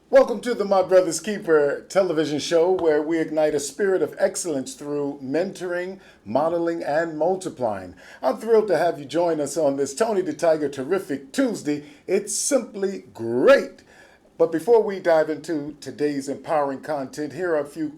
Welcome to the My Brother's Keeper television show, where we ignite a spirit of excellence through mentoring, modeling, and multiplying. I'm thrilled to have you join us on this Tony the Tiger Terrific Tuesday. It's simply great. But before we dive into today's empowering content, here are a few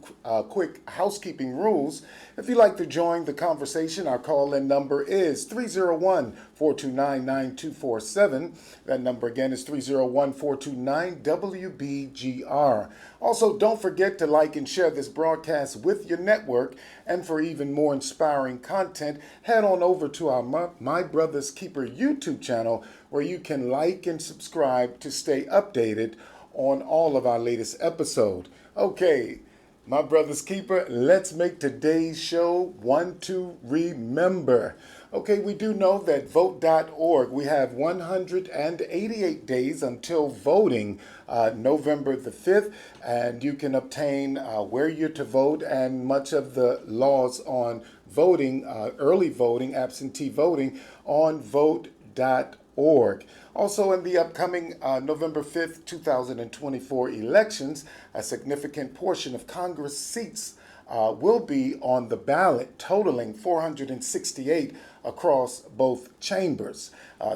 quick housekeeping rules. If you'd like to join the conversation, our call-in number is 301-429-9247. That number again is 301-429-WBGR. Also, don't forget to like and share this broadcast with your network. And for even more inspiring content, head on over to our My Brother's Keeper YouTube channel, where you can like and subscribe to stay updated on all of our latest episodes. Okay, My Brother's Keeper, let's make today's show one to remember. Okay, we do know that vote.org, we have 188 days until voting November the 5th, and you can obtain where you're to vote and much of the laws on voting, early voting, absentee voting on vote.org. Also, in the upcoming November 5th, 2024 elections, a significant portion of Congress seats will be on the ballot, totaling 468 across both chambers.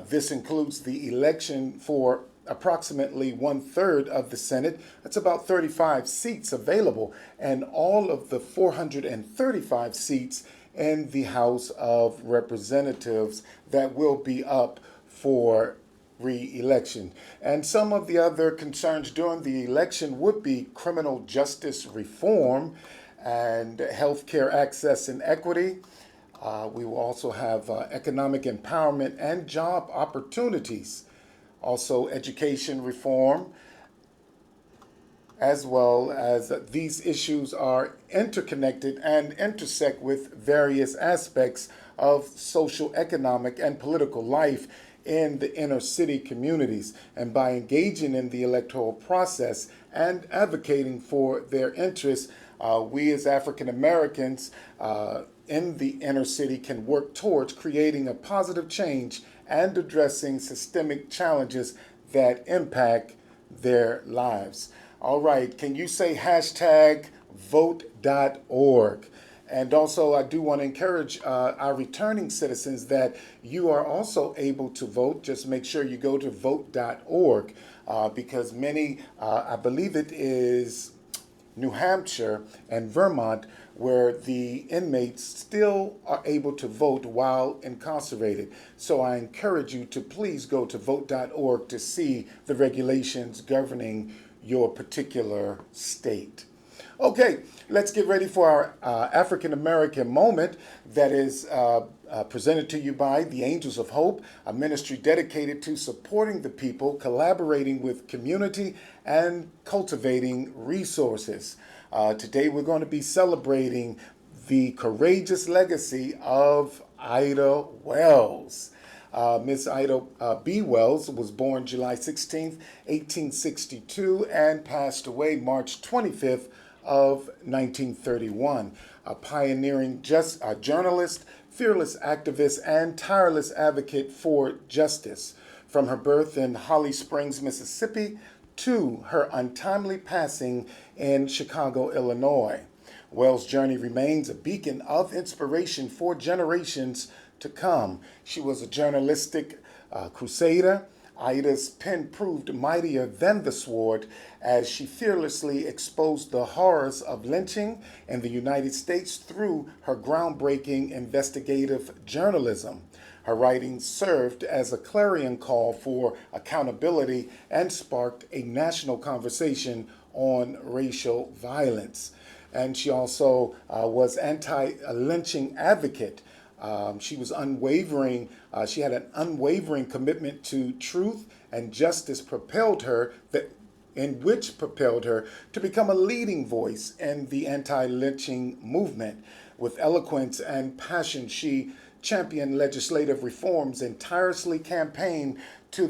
This includes the election for approximately 1/3 of the Senate. That's about 35 seats available, and all of the 435 seats in the House of Representatives that will be up for re-election. And some of the other concerns during the election would be criminal justice reform and healthcare access and equity. We will also have economic empowerment and job opportunities. Also, education reform, as well as these issues are interconnected and intersect with various aspects of social, economic, and political life in the inner city communities. And by engaging in the electoral process and advocating for their interests, we as African Americans in the inner city can work towards creating a positive change and addressing systemic challenges that impact their lives. All right, can you say hashtag vote.org? And also, I do want to encourage our returning citizens that you are also able to vote. Just make sure you go to vote.org because many, I believe it is New Hampshire and Vermont, where the inmates still are able to vote while incarcerated. So I encourage you to please go to vote.org to see the regulations governing your particular state. Okay, let's get ready for our African American moment that is presented to you by the Angels of Hope, a ministry dedicated to supporting the people, collaborating with community, and cultivating resources. Today we're going to be celebrating the courageous legacy of Ida Wells. Miss Ida B. Wells was born July 16th, 1862, and passed away March 25th of 1931. A pioneering journalist, fearless activist, and tireless advocate for justice. From her birth in Holly Springs, Mississippi, to her untimely passing in Chicago, Illinois, Wells' journey remains a beacon of inspiration for generations to come. She was a journalistic crusader. Ida's pen proved mightier than the sword as she fearlessly exposed the horrors of lynching in the United States through her groundbreaking investigative journalism. Her writings served as a clarion call for accountability and sparked a national conversation on racial violence. And she also was anti-lynching advocate. She was unwavering. She had an unwavering commitment to truth and justice, which propelled her to become a leading voice in the anti-lynching movement. With eloquence and passion, she championed legislative reforms and tirelessly campaigned to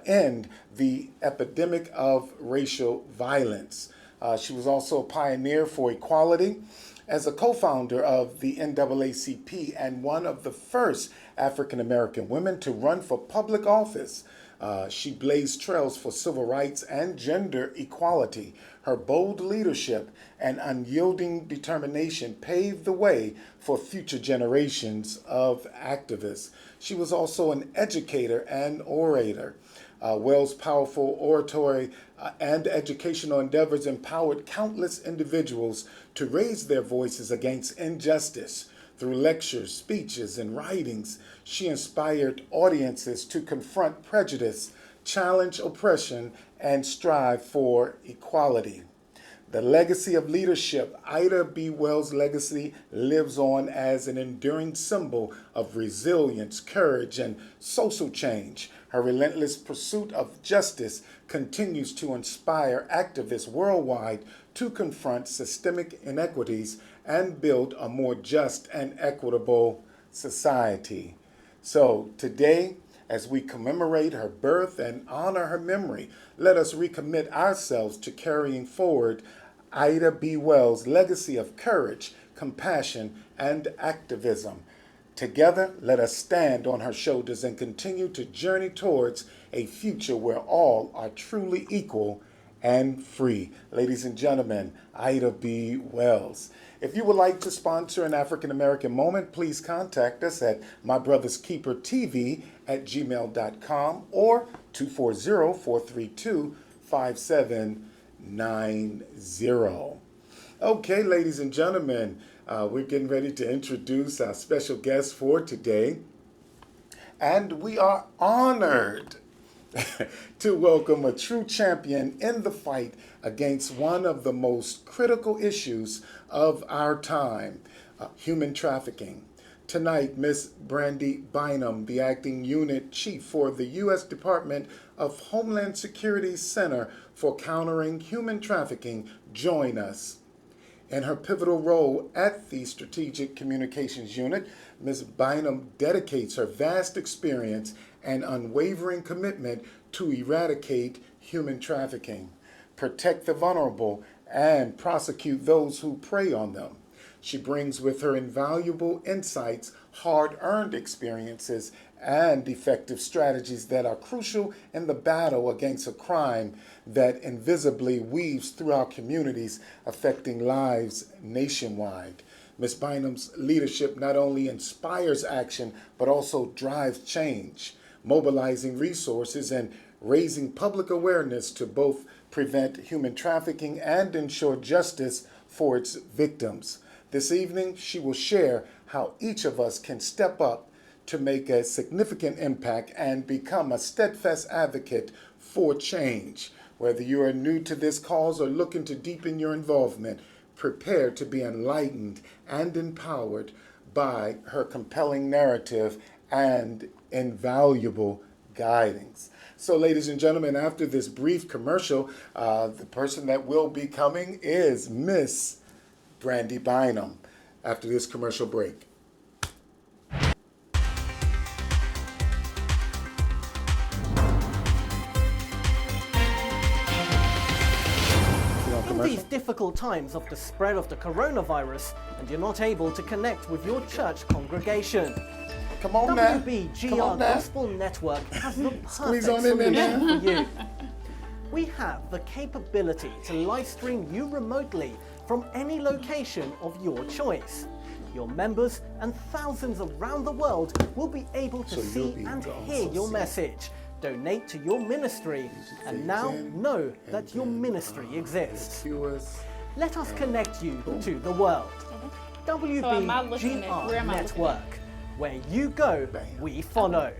end the epidemic of racial violence. She was also a pioneer for equality as a co-founder of the NAACP and one of the first African American women to run for public office. She blazed trails for civil rights and gender equality. Her bold leadership and unyielding determination paved the way for future generations of activists. She was also an educator and orator. Wells' powerful oratory and educational endeavors empowered countless individuals to raise their voices against injustice. Through lectures, speeches, and writings, she inspired audiences to confront prejudice, challenge oppression, and strive for equality. The legacy of leadership, Ida B. Wells' legacy, lives on as an enduring symbol of resilience, courage, and social change. Her relentless pursuit of justice continues to inspire activists worldwide to confront systemic inequities and build a more just and equitable society. So today, as we commemorate her birth and honor her memory, let us recommit ourselves to carrying forward Ida B. Wells' legacy of courage, compassion, and activism. Together, let us stand on her shoulders and continue to journey towards a future where all are truly equal and free. Ladies and gentlemen, Ida B. Wells. If you would like to sponsor an African American moment, please contact us at mybrotherkeepertv@gmail.com or 240-432-5790. Okay, ladies and gentlemen, we're getting ready to introduce our special guest for today. And we are honored to welcome a true champion in the fight against one of the most critical issues of our time, human trafficking. Tonight, Ms. Brandi Bynum, the acting unit chief for the U.S. Department of Homeland Security's Center for Countering Human Trafficking, join us. In her pivotal role at the Strategic Communications Unit, Ms. Bynum dedicates her vast experience and unwavering commitment to eradicate human trafficking, protect the vulnerable, and prosecute those who prey on them. She brings with her invaluable insights, hard-earned experiences, and effective strategies that are crucial in the battle against a crime that invisibly weaves through our communities, affecting lives nationwide. Ms. Bynum's leadership not only inspires action, but also drives change, mobilizing resources and raising public awareness to both prevent human trafficking and ensure justice for its victims. This evening, she will share how each of us can step up to make a significant impact and become a steadfast advocate for change. Whether you are new to this cause or looking to deepen your involvement, prepare to be enlightened and empowered by her compelling narrative and invaluable guidance. So, ladies and gentlemen, after this brief commercial, the person that will be coming is Miss Brandi Bynum after this commercial break. In these difficult times of the spread of the coronavirus, and you're not able to connect with your church congregation, Come on now. WBGR Gospel Network has the perfect Squeeze on in there solution for you. We have the capability to live stream you remotely from any location of your choice. Your members and thousands around the world will be able to see and hear your message, donate to your ministry, and now know that your ministry exists. Let us connect you to the world. WBGR Network. Where you go, we follow.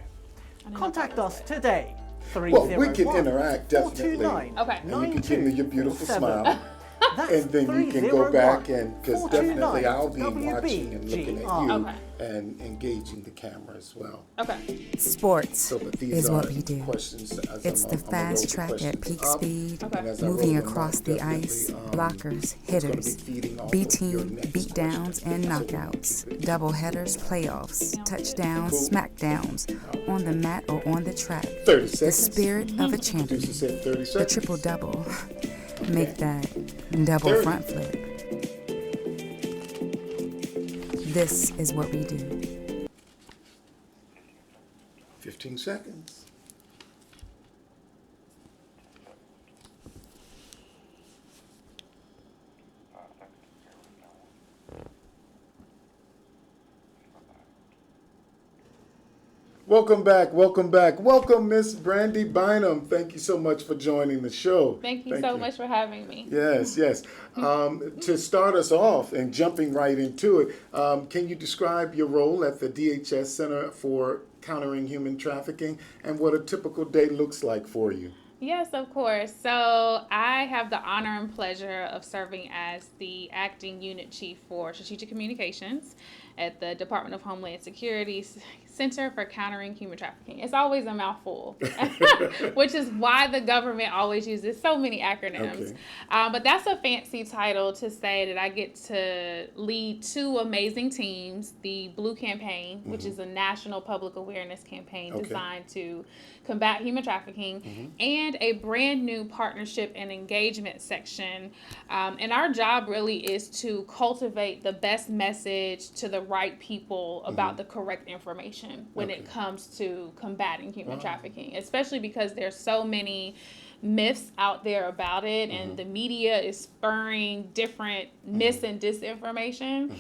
Contact us today. Well, we can interact definitely. Okay. And you can give me your beautiful smile. And then you can go back and, because definitely I'll be watching and looking at you and engaging the camera as well. Okay. Sports is what we do. It's the fast track at peak speed, moving across the ice, blockers, hitters, B-team, beatdowns, and knockouts, double headers, playoffs, touchdowns, smackdowns, on the mat or on the track. 30 seconds. The spirit of a champion. Producer said 30 The seconds. triple-double. Make that double front flip. This is what we do. 15 seconds. Welcome back. Welcome, Miss Brandi Bynum. Thank you so much for joining the show. Thank you so much for having me. Yes. To start us off and jumping right into it, can you describe your role at the DHS Center for Countering Human Trafficking and what a typical day looks like for you? Yes, of course. So I have the honor and pleasure of serving as the acting unit chief for strategic communications at the Department of Homeland Security's Center for Countering Human Trafficking. It's always a mouthful, which is why the government always uses so many acronyms. Okay. But that's a fancy title to say that I get to lead two amazing teams, the Blue Campaign, which is a national public awareness campaign designed to combat human trafficking, and a brand new partnership and engagement section. And our job really is to cultivate the best message to the right people about the correct information when it comes to combating human trafficking, especially because there's so many myths out there about it, and the media is spurring different myths and disinformation.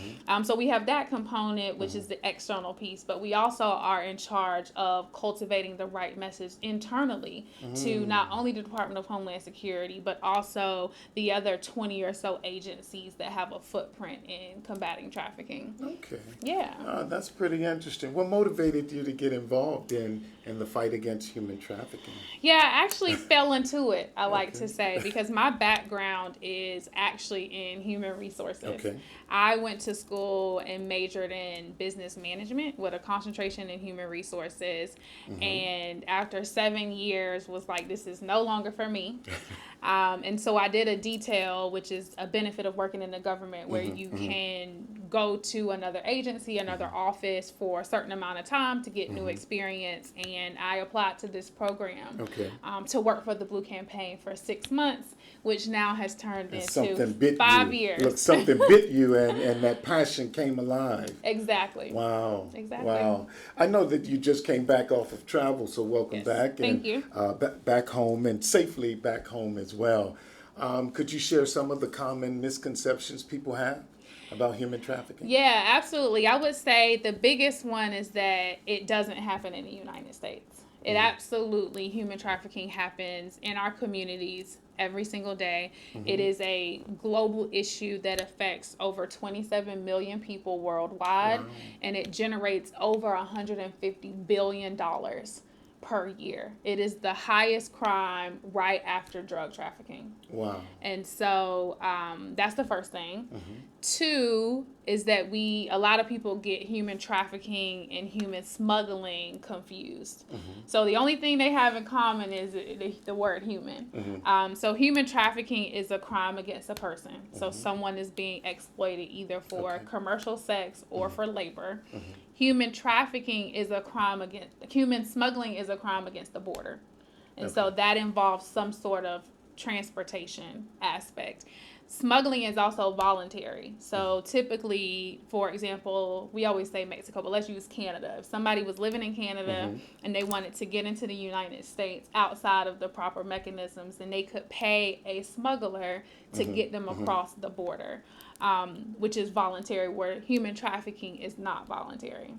So we have that component, which is the external piece, but we also are in charge of cultivating the right message internally to not only the Department of Homeland Security, but also the other 20 or so agencies that have a footprint in combating trafficking. Okay. Yeah. That's pretty interesting. What motivated you to get involved in the fight against human trafficking? Yeah, I actually fell into it, I like to say, because my background is actually in human resources. Okay. I went to school and majored in business management with a concentration in human resources. And after 7 years was like, this is no longer for me. And so I did a detail, which is a benefit of working in the government, where you can go to another agency, another office for a certain amount of time to get new experience. And I applied to this program to work for the Blue Campaign for 6 months, which now has turned into 5 years. Look, something bit you, and that passion came alive. Exactly. Wow. Exactly. Wow. I know that you just came back off of travel, so welcome back. Thank you. Back home, and safely back home as well. Could you share some of the common misconceptions people have about human trafficking? Yeah, absolutely. I would say the biggest one is that it doesn't happen in the United States. It absolutely, human trafficking happens in our communities every single day. It is a global issue that affects over 27 million people worldwide, and it generates over $150 billion per year. It is the highest crime right after drug trafficking. Wow. And so that's the first thing. Two is that a lot of people get human trafficking and human smuggling confused. So the only thing they have in common is the word human. So human trafficking is a crime against a person. So someone is being exploited either for commercial sex or for labor. Human trafficking is a crime against, human smuggling is a crime against the border. And so that involves some sort of transportation aspect. Smuggling is also voluntary. So typically, for example, we always say Mexico, but let's use Canada. If somebody was living in Canada and they wanted to get into the United States outside of the proper mechanisms, then they could pay a smuggler to get them across the border, which is voluntary, where human trafficking is not voluntary.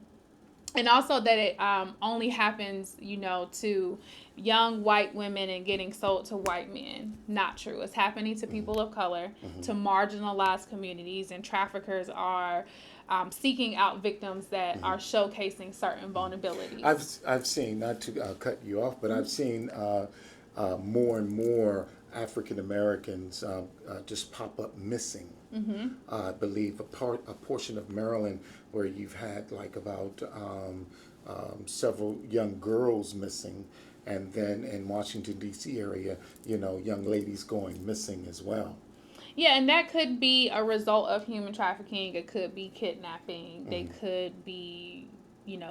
And also that it only happens, to young white women and getting sold to white men. Not true. It's happening to people of color, to marginalized communities, and traffickers are seeking out victims that are showcasing certain vulnerabilities. I've seen, not to cut you off, but I've seen more and more African Americans just pop up missing. I believe a portion of Maryland where you've had like about several young girls missing, and then in Washington D.C. area, young ladies going missing as well. Yeah, and that could be a result of human trafficking. It could be kidnapping. They could be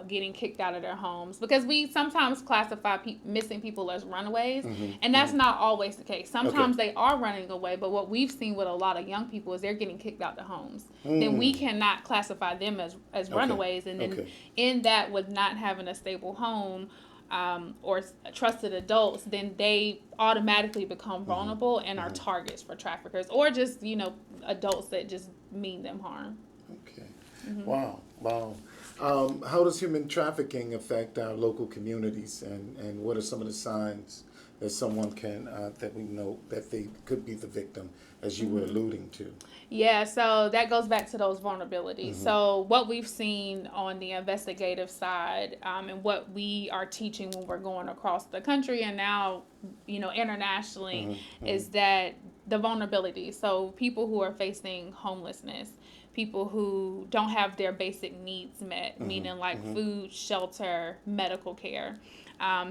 getting kicked out of their homes, because we sometimes classify missing people as runaways, and that's not always the case. Sometimes they are running away, but what we've seen with a lot of young people is they're getting kicked out their homes. Then we cannot classify them as runaways, and then in that, with not having a stable home or trusted adults, then they automatically become vulnerable and are targets for traffickers, or just adults that just mean them harm. Okay. Wow. How does human trafficking affect our local communities, and what are some of the signs that someone can that we know that they could be the victim, as you were alluding to? Yeah, so that goes back to those vulnerabilities. So what we've seen on the investigative side, and what we are teaching when we're going across the country and now, internationally, is that the vulnerability. So people who are facing homelessness, people who don't have their basic needs met, meaning like food, shelter, medical care.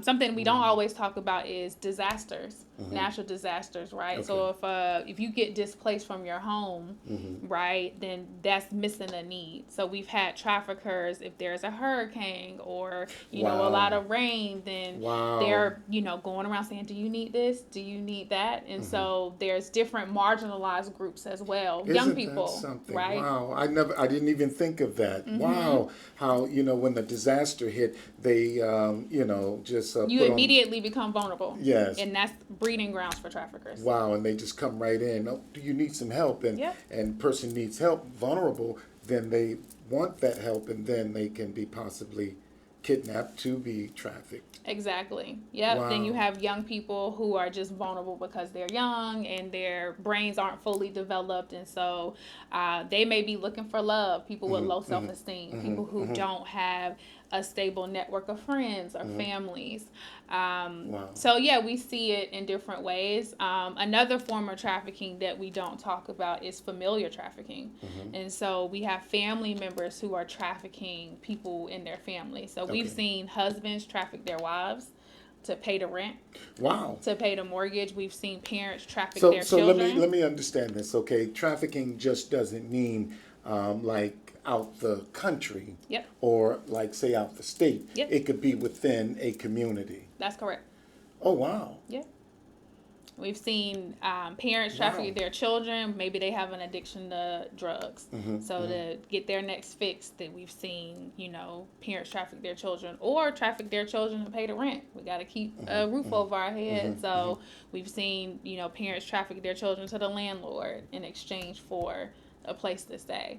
Something we don't always talk about is disasters, natural disasters, right? Okay. So if you get displaced from your home, right, then that's missing a need. So we've had traffickers, if there's a hurricane or a lot of rain, then they're going around saying, do you need this? Do you need that? And so there's different marginalized groups as well. Isn't young people, that something? right? Wow, I didn't even think of that. Wow, how when the disaster hit, they just you immediately become vulnerable. Yes, and that's breeding grounds for traffickers. Wow, and they just come right in. Oh, do you need some help? And person needs help, vulnerable. Then they want that help, and then they can be possibly kidnapped to be trafficked. Exactly. Yep. Wow. Then you have young people who are just vulnerable because they're young and their brains aren't fully developed, and so they may be looking for love. People with low self-esteem, people who don't have a stable network of friends or families. So yeah, we see it in different ways. Another form of trafficking that we don't talk about is familiar trafficking. And so we have family members who are trafficking people in their family. So we've seen husbands traffic their wives to pay the rent. Wow. To pay the mortgage. We've seen parents traffic their children. So let me understand this. Okay, trafficking just doesn't mean like out the country, or like say out the state. It could be within a community. That's correct. Oh wow. Yeah. We've seen parents traffic their children. Maybe they have an addiction to drugs. So to get their next fix, that we've seen, parents traffic their children or traffic their children to pay the rent. We got to keep a roof over our head. So we've seen, parents traffic their children to the landlord in exchange for a place to stay.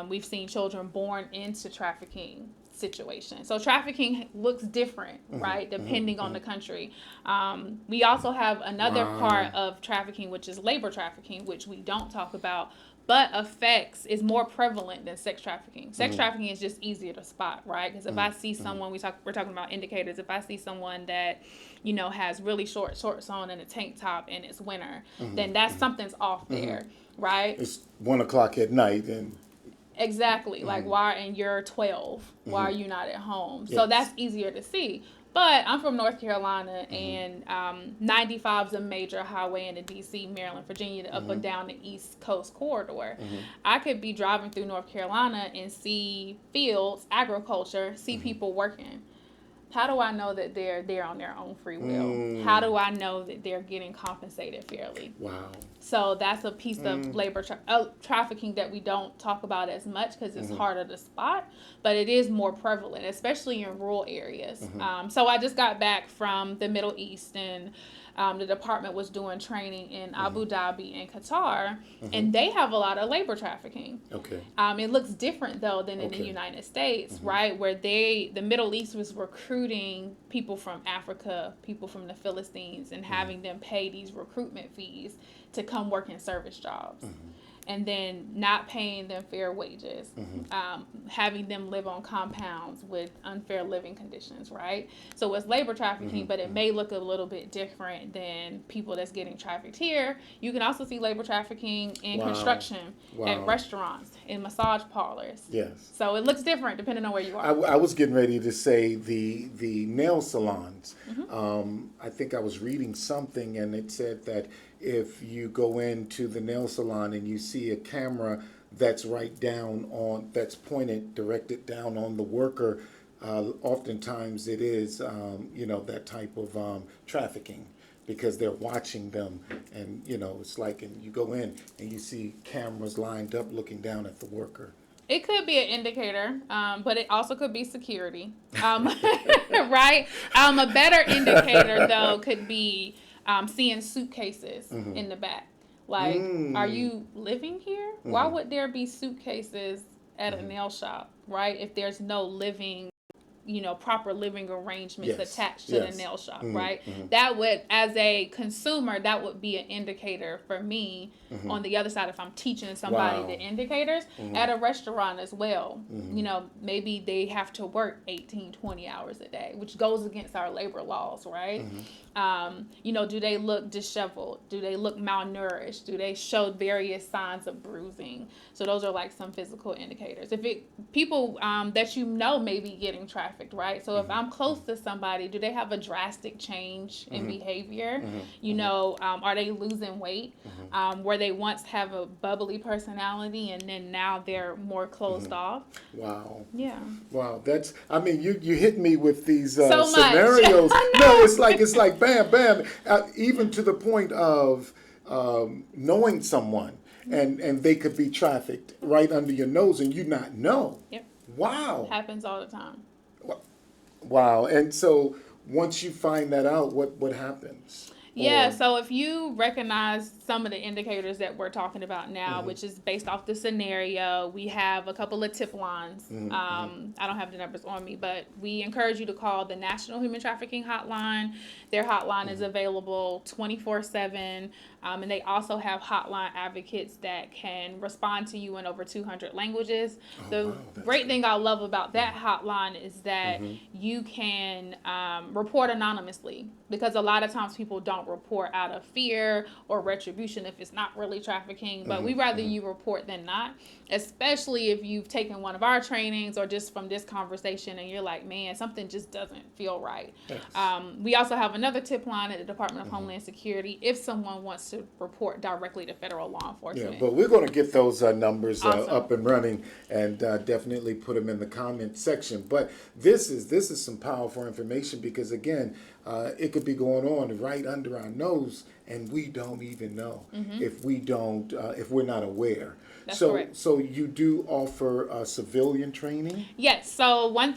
We've seen children born into trafficking situations. So trafficking looks different, right, depending on the country. We also have another part of trafficking, which is labor trafficking, which we don't talk about, but is more prevalent than sex trafficking. Sex trafficking is just easier to spot, right? Because if I see someone, we're talking about indicators. If I see someone that, has really short shorts on and a tank top and it's winter, then that's something's off there, right? It's 1 o'clock at night and. Exactly. Like, and you're 12. Why are you not at home? So that's easier to see. But I'm from North Carolina, and 95 is a major highway into D.C., Maryland, Virginia, up and down the East Coast corridor. I could be driving through North Carolina and see fields, agriculture, see people working. How do I know that they're there on their own free will? How do I know that they're getting compensated fairly? Wow. So that's a piece of labor trafficking that we don't talk about as much because it's harder to spot, but it is more prevalent, especially in rural areas. So I just got back from the Middle East, and the department was doing training in Abu Dhabi and Qatar, and they have a lot of labor trafficking. Okay. It looks different though than in the United States, right? Where the Middle East was recruiting people from Africa, people from the Philistines, and having them pay these recruitment fees to come work in service jobs. And then not paying them fair wages, having them live on compounds with unfair living conditions, right? So it's labor trafficking, but it may look a little bit different than people that's getting trafficked here. You can also see labor trafficking in construction, at restaurants, in massage parlors. Yes. So it looks different depending on where you are. I was getting ready to say the nail salons. I think I was reading something, and it said that if you go into the nail salon and you see a camera that's that's directed down on the worker. Oftentimes it is, that type of trafficking, because they're watching them, and it's like, and you go in and you see cameras lined up looking down at the worker. It could be an indicator, but it also could be security, right? A better indicator, though, could be seeing suitcases in the back. Like, are you living here? Why would there be suitcases at a nail shop, right? If there's no living, proper living arrangements attached to the nail shop, right? That would, as a consumer, that would be an indicator for me on the other side if I'm teaching somebody the indicators at a restaurant as well. Maybe they have to work 18, 20 hours a day, which goes against our labor laws, right? Do they look disheveled? Do they look malnourished? Do they show various signs of bruising? So those are like some physical indicators. If people that may be getting trafficked, right? So if I'm close to somebody, do they have a drastic change in behavior? Are they losing weight? Where they once have a bubbly personality and then now they're more closed off? Wow. Yeah. Wow. You hit me with these so scenarios. No, it's like bam, bam. Even to the point of knowing someone, and they could be trafficked right under your nose and you not know. Yep. Wow. Happens all the time. Wow. And so once you find that out, what happens? Yeah, so if you recognize some of the indicators that we're talking about now, which is based off the scenario, we have a couple of tip lines. I don't have the numbers on me, but we encourage you to call the National Human Trafficking Hotline. Their hotline is available 24/7, and they also have hotline advocates that can respond to you in over 200 languages. The great thing I love about that hotline is that you can report anonymously, because a lot of times people don't report out of fear or retribution if it's not really trafficking, but we'd rather you report than not, especially if you've taken one of our trainings or just from this conversation and you're like, man, something just doesn't feel right. Yes. We also have another tip line at the Department of Homeland Security if someone wants to report directly to federal law enforcement. Yeah, but we're going to get those numbers up and running, and definitely put them in the comment section. But this is some powerful information, because again, it could be going on right under our nose and we don't even know if we're not aware. That's correct. So you do offer civilian training? Yes. So one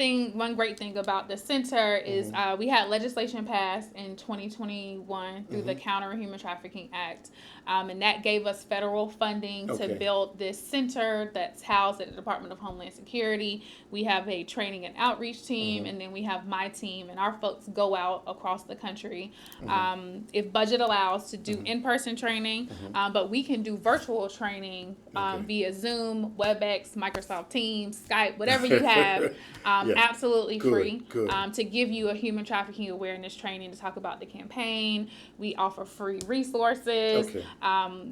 great thing about the center is we had legislation passed in 2021 through the Countering Human Trafficking Act, and that gave us federal funding to build this center that's housed at the Department of Homeland Security. We have a training and outreach team, and then we have my team, and our folks go out across the country, if budget allows, to do in-person training, but we can do virtual training via Zoom, WebEx, Microsoft Teams, Skype, whatever you have, absolutely free, to give you a human trafficking awareness training to talk about the campaign. We offer free resources.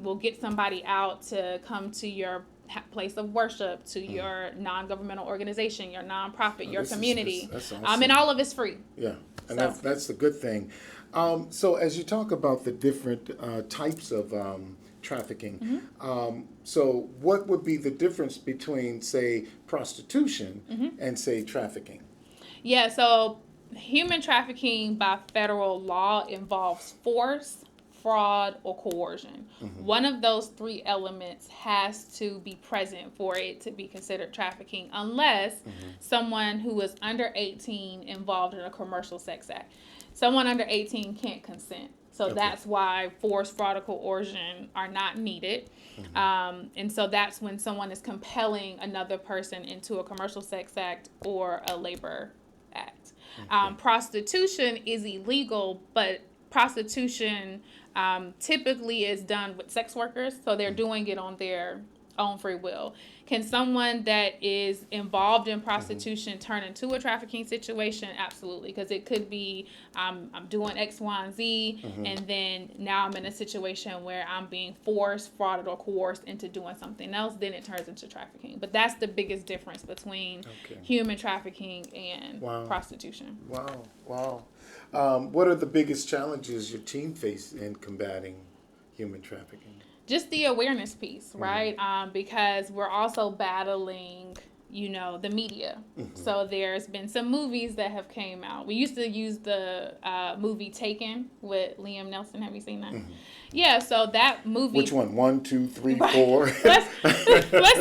We'll get somebody out to come to your place of worship, to your non-governmental organization, your nonprofit, your community. That's awesome. And all of it's free. Yeah, and that's the good thing. So as you talk about the different types of trafficking, so what would be the difference between, say, prostitution and, say, trafficking? Yeah, so human trafficking by federal law involves force, fraud, or coercion. One of those three elements has to be present for it to be considered trafficking, unless someone who is under 18 involved in a commercial sex act. Someone under 18 can't consent. So that's why force, fraud, or coercion are not needed. And so that's when someone is compelling another person into a commercial sex act or a labor act. Prostitution is illegal, but prostitution typically is done with sex workers, so they're doing it on their own free will. Can someone that is involved in prostitution turn into a trafficking situation? Absolutely, because it could be I'm doing X, Y, and Z, and then now I'm in a situation where I'm being forced, frauded, or coerced into doing something else. Then it turns into trafficking. But that's the biggest difference between human trafficking and prostitution. Wow. What are the biggest challenges your team face in combating human trafficking? just the awareness piece, right? Because we're also battling, the media. So there's been some movies that have came out. We used to use the movie Taken with Liam Neeson. Have you seen that? Yeah, so that movie. Which one? 1, 2, 3, 4? Let's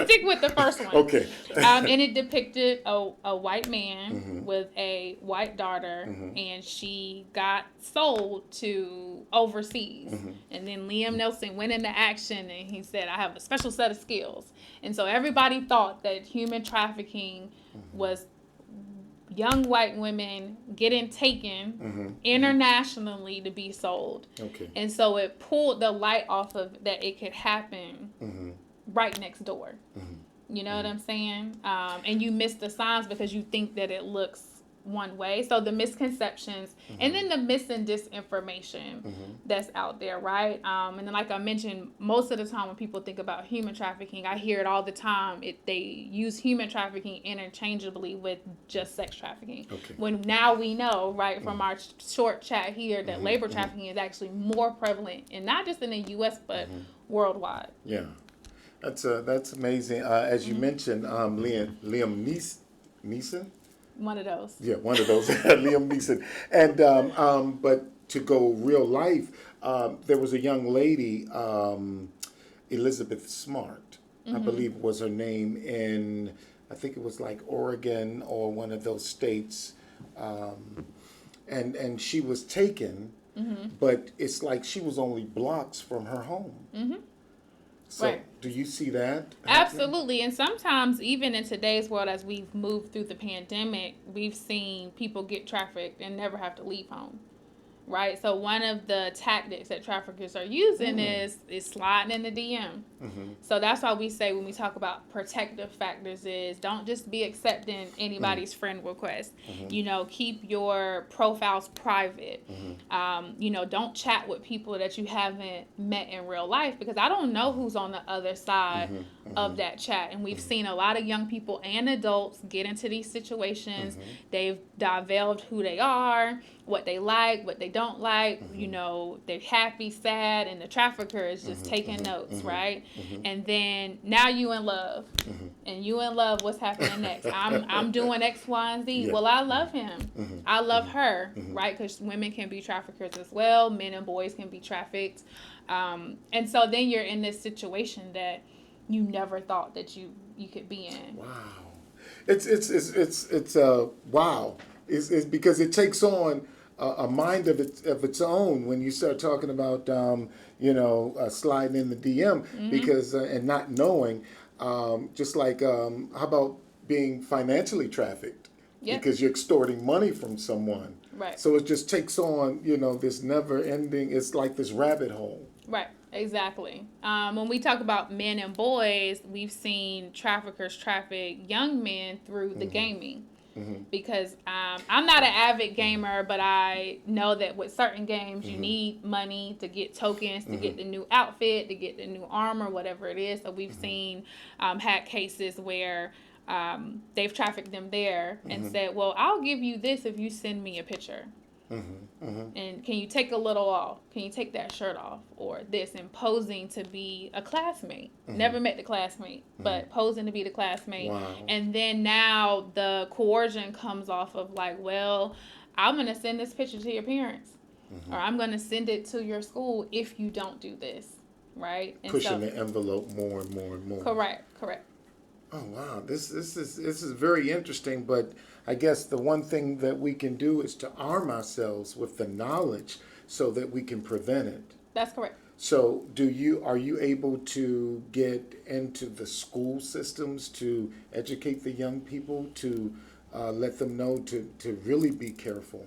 stick with the first one. Okay. And it depicted a white man with a white daughter, and she got sold to overseas. And then Liam Neeson went into action, and he said, I have a special set of skills. And so everybody thought that human trafficking was young white women getting taken internationally to be sold. Okay. And so it pulled the light off of that it could happen right next door. You know what I'm saying? And you miss the signs because you think that it looks one way. So the misconceptions and then the mis and disinformation that's out there, right? And then like I mentioned, most of the time when people think about human trafficking, I hear it all the time. They use human trafficking interchangeably with just sex trafficking. Okay. When now we know, right, from our short chat here that labor trafficking is actually more prevalent, and not just in the U.S., but worldwide. Yeah. That's amazing. As you mentioned, Liam Neeson? One of those. Yeah, one of those. Liam Neeson. And but to go real life, there was a young lady, Elizabeth Smart, I believe was her name, in I think it was like Oregon or one of those states, and she was taken, but it's like she was only blocks from her home. So Right. do you see that happening? Absolutely. And sometimes even in today's world, as we've moved through the pandemic, we've seen people get trafficked and never have to leave home. Right? So one of the tactics that traffickers are using is sliding in the DM. So that's why we say when we talk about protective factors is don't just be accepting anybody's friend request. Keep your profiles private. Don't chat with people that you haven't met in real life, because I don't know who's on the other side of that chat. And we've seen a lot of young people and adults get into these situations. They've divulged who they are, what they like, what they don't like, they're happy, sad, and the trafficker is just taking notes, right? And then now you in love. And you in love, what's happening next? I'm doing X, Y, and Z. Yeah. Well, I love him. I love her, right? Because women can be traffickers as well. Men and boys can be trafficked. And so then you're in this situation that you never thought that you could be in. Wow. It's wow. It's because it takes on a mind of its own when you start talking about sliding in the DM because and not knowing, just like how about being financially trafficked because you're extorting money from someone. Right. So it just takes on this never ending. It's like this rabbit hole. Right. Exactly. When we talk about men and boys, we've seen traffickers traffic young men through the gaming. Because I'm not an avid gamer, but I know that with certain games, you need money to get tokens, to get the new outfit, to get the new armor, whatever it is. So we've seen, had cases where they've trafficked them there and said, well, I'll give you this if you send me a picture. And can you take a little off? Can you take that shirt off? Or this, and posing to be a classmate. Never met the classmate, but posing to be the classmate. Wow. And then now the coercion comes off of like, well, I'm going to send this picture to your parents. Or I'm going to send it to your school if you don't do this. Right? And Pushing the envelope more and more and more. Correct. Oh wow, this is very interesting. But I guess the one thing that we can do is to arm ourselves with the knowledge so that we can prevent it. That's correct. So are you able to get into the school systems to educate the young people to let them know to really be careful?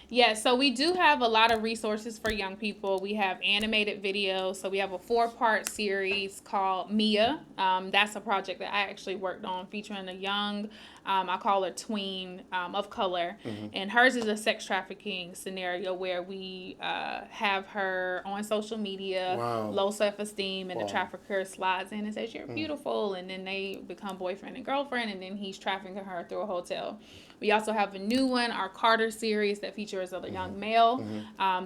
Yeah, so we do have a lot of resources for young people. We have animated videos. So we have a 4-part series called Mia. That's a project that I actually worked on featuring a young, I call her tween of color. And hers is a sex trafficking scenario where we have her on social media, low self-esteem, and the trafficker slides in and says, you're beautiful. And then they become boyfriend and girlfriend, and then he's trafficking her through a hotel. We also have a new one, our Carter series, that features a young male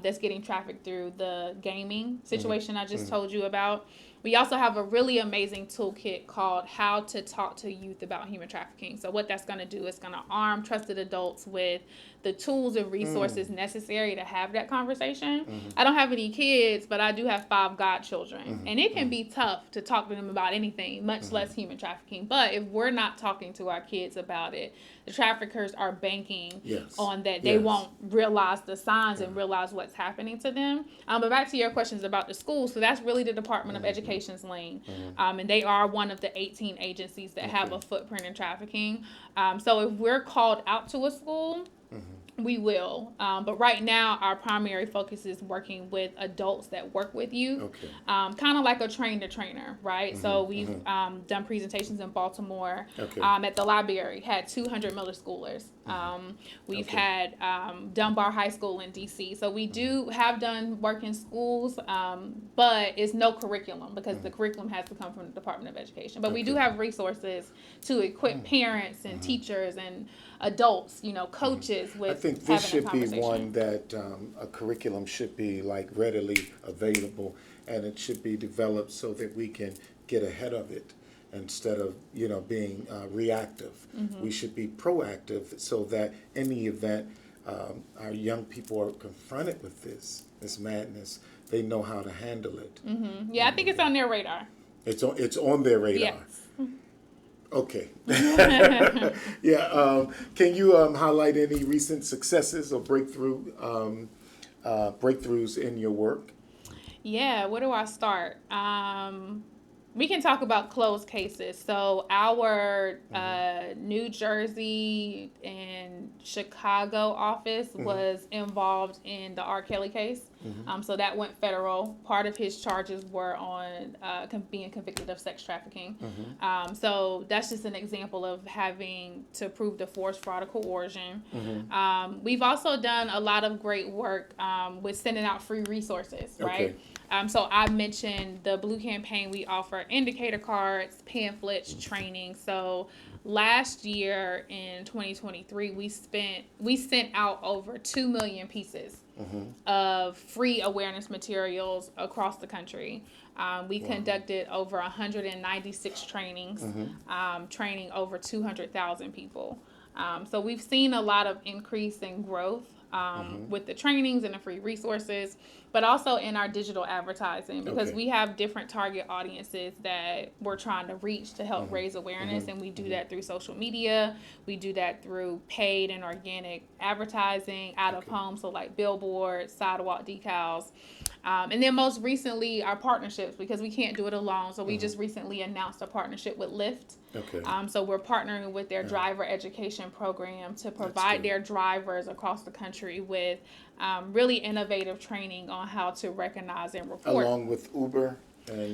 that's getting trafficked through the gaming situation I just told you about. We also have a really amazing toolkit called How to Talk to Youth About Human Trafficking. So what that's going to do is going to arm trusted adults with the tools and resources necessary to have that conversation. I don't have any kids, but I do have 5 godchildren. And it can be tough to talk to them about anything, much less human trafficking. But if we're not talking to our kids about it, the traffickers are banking on that. They won't realize the signs and realize what's happening to them. But back to your questions about the schools. So that's really the Department of Education's lane. And they are one of the 18 agencies that have a footprint in trafficking. So if we're called out to a school, we will. But right now, our primary focus is working with adults that work with youth, kind of like a train-the-trainer, right? So we've done presentations in Baltimore at the library, had 200 middle schoolers. We've had Dunbar High School in D.C. So we do have done work in schools, but it's no curriculum because the curriculum has to come from the Department of Education. But we do have resources to equip parents and teachers and adults, coaches with. I think this should be one that a curriculum should be like readily available, and it should be developed so that we can get ahead of it instead of being reactive. We should be proactive so that in the event our young people are confronted with this madness, they know how to handle it. Yeah, I think it's on their radar. It's on their radar. Yes. Okay. Yeah. Can you highlight any recent successes or breakthroughs in your work? Yeah. Where do I start? We can talk about closed cases. So our New Jersey and Chicago office was involved in the R. Kelly case. So that went federal. Part of his charges were on being convicted of sex trafficking. So that's just an example of having to prove the force, fraud, or coercion. We've also done a lot of great work with sending out free resources, right? So I mentioned the Blue Campaign. We offer indicator cards, pamphlets, training. So last year in 2023, we sent out over 2 million pieces of free awareness materials across the country. We conducted over 196 trainings, training over 200,000 people. So we've seen a lot of increase in growth with the trainings and the free resources, but also in our digital advertising, because we have different target audiences that we're trying to reach to help raise awareness, and we do that through social media. We do that through paid and organic advertising, out of home, so like billboards, sidewalk decals. And then most recently, our partnerships, because we can't do it alone. So we just recently announced a partnership with Lyft. So we're partnering with their driver education program to provide their drivers across the country with really innovative training on how to recognize and report. Along with Uber?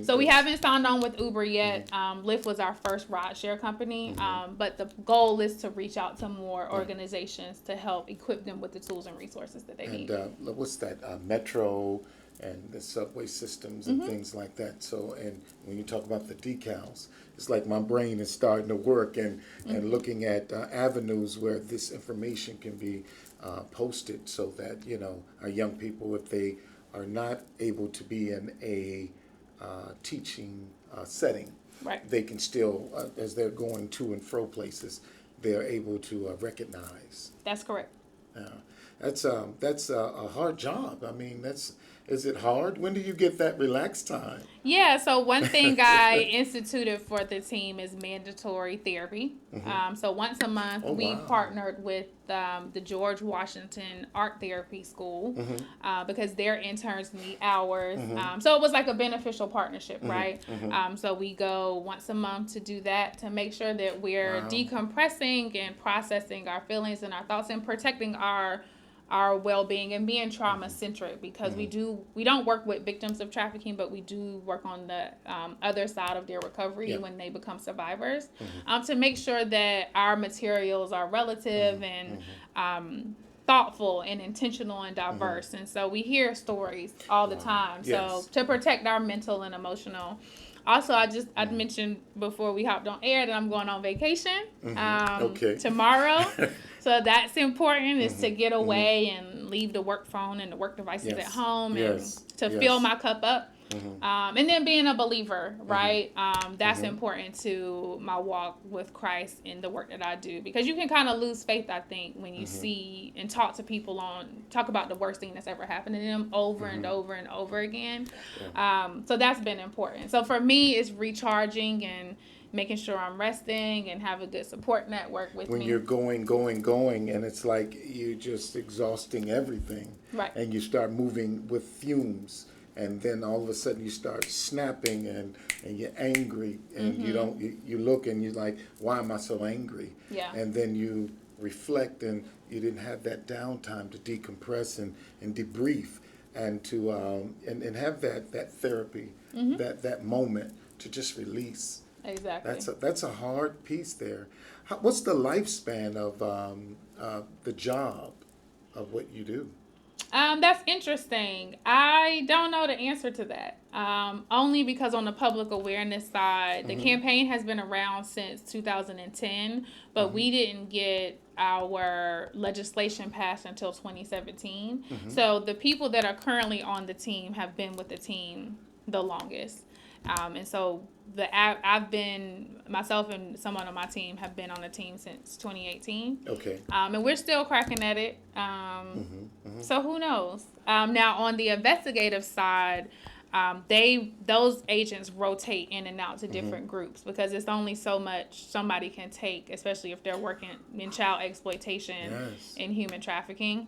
So we haven't signed on with Uber yet. Lyft was our first rideshare company, but the goal is to reach out to more organizations to help equip them with the tools and resources that they need. And what's that? Metro and the subway systems and things like that. So, and when you talk about the decals, it's like my brain is starting to work and looking at avenues where this information can be posted so that, our young people, if they are not able to be in a teaching setting, they can still, as they're going to and fro places, they're able to recognize. That's correct. That's a hard job. I mean, is it hard? When do you get that relaxed time? Yeah, so one thing I instituted for the team is mandatory therapy. So once a month, we partnered with the George Washington Art Therapy School because their interns need hours. So it was like a beneficial partnership, right? So we go once a month to do that, to make sure that we're decompressing and processing our feelings and our thoughts and protecting our well-being and being trauma-centric, because we don't work with victims of trafficking, but we do work on the other side of their recovery when they become survivors, to make sure that our materials are relative and thoughtful and intentional and diverse. And so we hear stories all the time. So to protect our mental and emotional. Also, I mentioned before we hopped on air that I'm going on vacation tomorrow. So that's important, is to get away and leave the work phone and the work devices at home and to fill my cup up. And then being a believer, right? That's important to my walk with Christ in the work that I do, because you can kind of lose faith, I think, when you see and talk to people talk about the worst thing that's ever happened to them over and over and over again. So that's been important. So for me, it's recharging and making sure I'm resting and have a good support network with me. When you're going, and it's like you're just exhausting everything. Right. And you start moving with fumes. And then all of a sudden you start snapping and you're angry and you look and you're like, why am I so angry? Yeah. And then you reflect and you didn't have that downtime to decompress and debrief and to and have that therapy, that moment to just release. Exactly. That's a hard piece there. What's the lifespan of the job of what you do? That's interesting. I don't know the answer to that. Only because on the public awareness side, the campaign has been around since 2010, but we didn't get our legislation passed until 2017. So the people that are currently on the team have been with the team the longest. And so I've been, myself and someone on my team have been on the team since 2018. Okay. And we're still cracking at it. So who knows? Now on the investigative side, those agents rotate in and out to different groups, because it's only so much somebody can take, especially if they're working in child exploitation and human trafficking.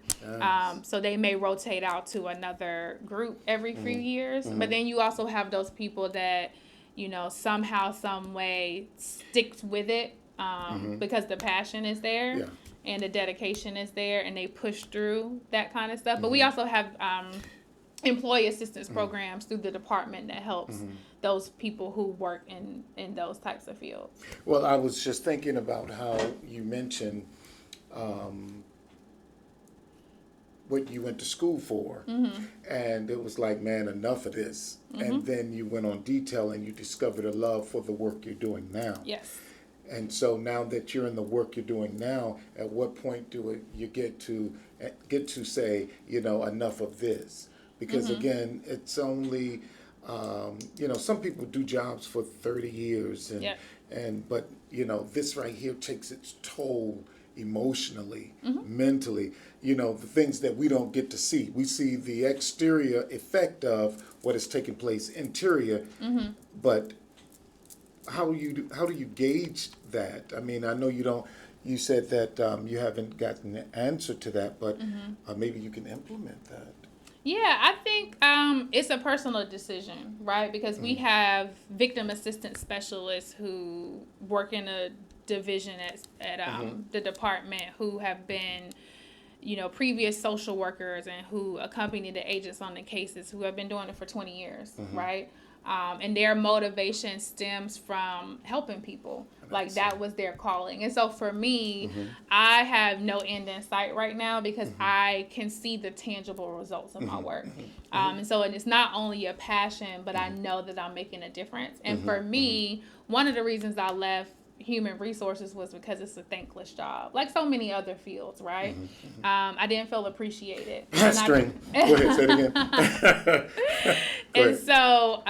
So they may rotate out to another group every few years. But then you also have those people that, somehow, some way sticks with it because the passion is there and the dedication is there, and they push through that kind of stuff. But we also have employee assistance programs through the department that helps those people who work in those types of fields. Well, I was just thinking about how you mentioned what you went to school for, and it was like, man, enough of this. And then you went on detail and you discovered a love for the work you're doing now. Yes. And so now that you're in the work you're doing now, at what point do you get to say, enough of this? Because again, it's only, some people do jobs for 30 years, but this right here takes its toll emotionally, mentally, the things that we don't get to see. We see the exterior effect of what is taking place interior, but how do you gauge that? I mean, I know you said that you haven't gotten an answer to that, but maybe you can implement that. Yeah, I think it's a personal decision, right? Because we have victim assistance specialists who work in a division at the department who have been, previous social workers and who accompany the agents on the cases, who have been doing it for 20 years, right? And their motivation stems from helping people. Like that was their calling. And so for me, I have no end in sight right now, because I can see the tangible results of my work. And so it's not only a passion, but I know that I'm making a difference. And for me, one of the reasons I left human resources was because it's a thankless job, like so many other fields, right? I didn't feel appreciated. Go ahead, say it again. And so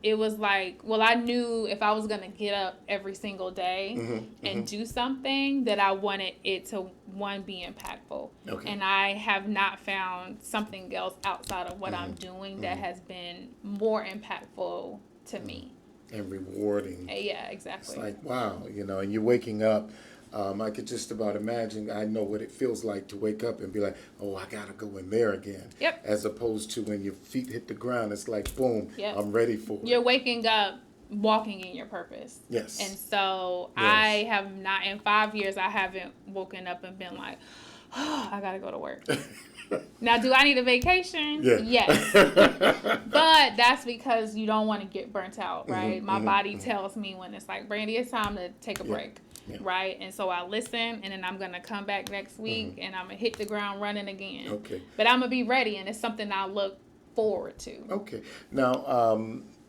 it was like, well, I knew if I was going to get up every single day and do something, that I wanted it to, one, be impactful. And I have not found something else outside of what I'm doing that has been more impactful to me. And rewarding. Yeah, exactly. It's like, wow, and you're waking up. I could just about imagine, I know what it feels like to wake up and be like, oh, I got to go in there again. Yep. As opposed to when your feet hit the ground, it's like, boom, I'm ready for it. You're waking up, walking in your purpose. Yes. And so I have not, in 5 years, I haven't woken up and been like, oh, I got to go to work. Now, do I need a vacation? Yeah. Yes. But that's because you don't want to get burnt out, right? My body tells me when it's like, Brandi, it's time to take a break, right? And so I listen, and then I'm going to come back next week, and I'm going to hit the ground running again. Okay. But I'm going to be ready, and it's something I look forward to. Okay. Now,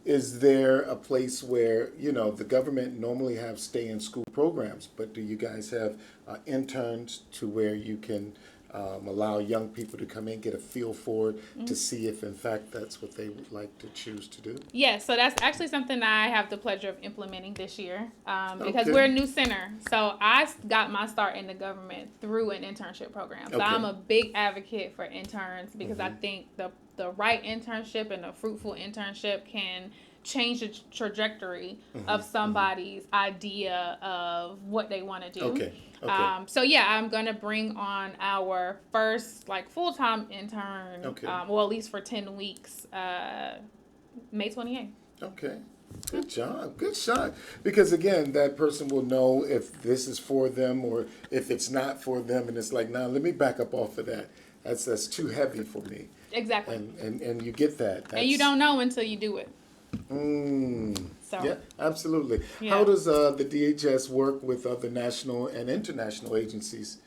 is there a place where, the government normally have stay-in-school programs, but do you guys have interns to where you can allow young people to come in, get a feel for it, to see if in fact that's what they would like to choose to do? Yes, so that's actually something I have the pleasure of implementing this year because Okay. we're a new center. So I got my start in the government through an internship program. So Okay. I'm a big advocate for interns because I think the right internship and a fruitful internship can change the trajectory of somebody's idea of what they want to do. Okay. Okay. So yeah, I'm gonna bring on our first full-time intern. Okay. Well, at least for 10 weeks, May 28th. Okay. Good job. Good shot. Because again, that person will know if this is for them or if it's not for them, and it's like, nah, let me back up off of that. That's too heavy for me. Exactly. And you get that. And you don't know until you do it. So. Yeah, absolutely. Yeah. How does the DHS work with other national and international agencies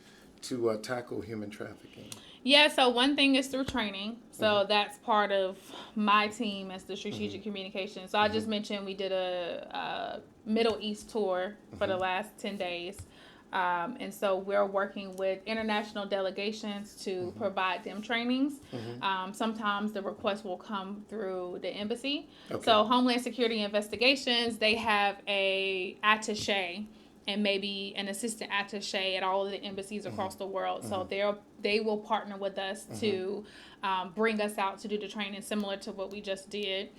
to tackle human trafficking? Yeah, so one thing is through training. So that's part of my team as the strategic communication. So I just mentioned we did a Middle East tour for the last 10 days. And so we're working with international delegations to provide them trainings. Sometimes the request will come through the embassy. Okay. So Homeland Security Investigations, they have a attaché and maybe an assistant attaché at all of the embassies across the world. So they will partner with us to bring us out to do the training similar to what we just did.